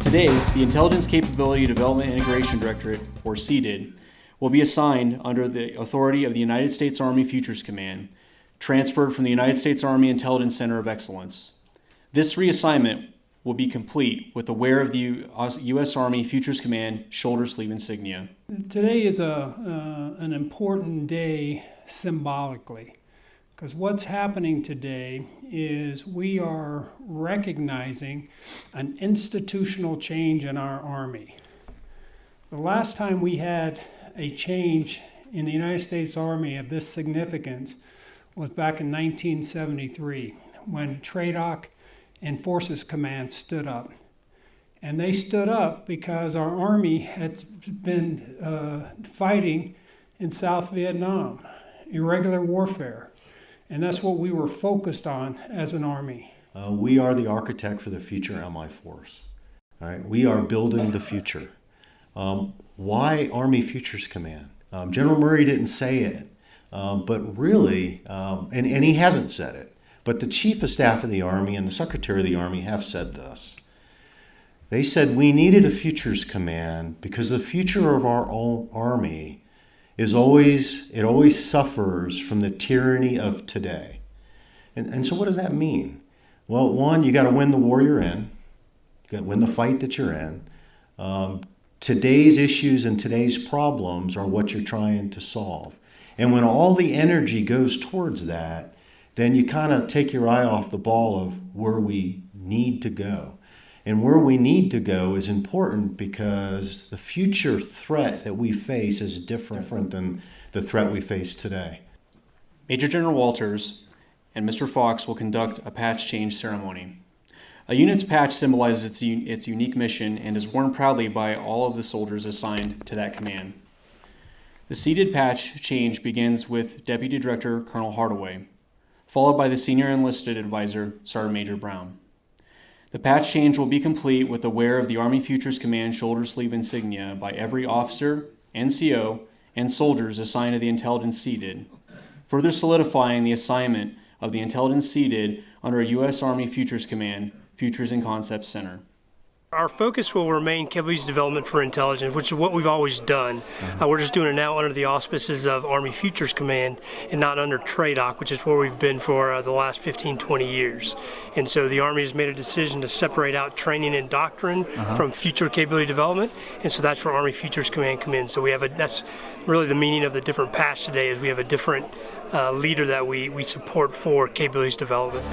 Today, the Intelligence Capability Development Integration Directorate, or CDID, will be assigned under the authority of the United States Army Futures Command, transferred from the United States Army Intelligence Center of Excellence. This reassignment will be complete with the wear of the U.S. Army Futures Command shoulder sleeve insignia. Today is an important day symbolically, because what's happening today is we are recognizing an institutional change in our Army. The last time we had a change in the United States Army of this significance was back in 1973, when TRADOC and Forces Command stood up. And they stood up because our Army had been fighting in South Vietnam, irregular warfare. And that's what we were focused on as an Army. We are the architect for the future MI force. All right? We are building the future. Why Army Futures Command? General Murray didn't say it, but really, and he hasn't said it, but the Chief of Staff of the Army and the Secretary of the Army have said this. They said we needed a Futures Command because the future of our own Army is always suffers from the tyranny of today. And so what does that mean? Well, one, you got to win the war you're in. You got to win the fight that you're in. Today's issues and today's problems are what you're trying to solve. And when all the energy goes towards that, then you kind of take your eye off the ball of where we need to go. And where we need to go is important because the future threat that we face is different than the threat we face today. Major General Walters and Mr. Fox will conduct a patch change ceremony. A unit's patch symbolizes its unique mission and is worn proudly by all of the soldiers assigned to that command. The seated patch change begins with Deputy Director Colonel Hardaway, followed by the Senior Enlisted Advisor, Sergeant Major Brown. The patch change will be complete with the wear of the Army Futures Command shoulder sleeve insignia by every officer, NCO, and soldiers assigned to the Intelligence CDID, further solidifying the assignment of the Intelligence CDID under a U.S. Army Futures Command Futures and Concepts Center. Our focus will remain capabilities development for intelligence, which is what we've always done. We're just doing it now under the auspices of Army Futures Command and not under TRADOC, which is where we've been for the last 15, 20 years. And so the Army has made a decision to separate out training and doctrine from future capability development, and so that's where Army Futures Command come in. So we have that's really the meaning of the different patch today, is we have a different leader that we support for capabilities development.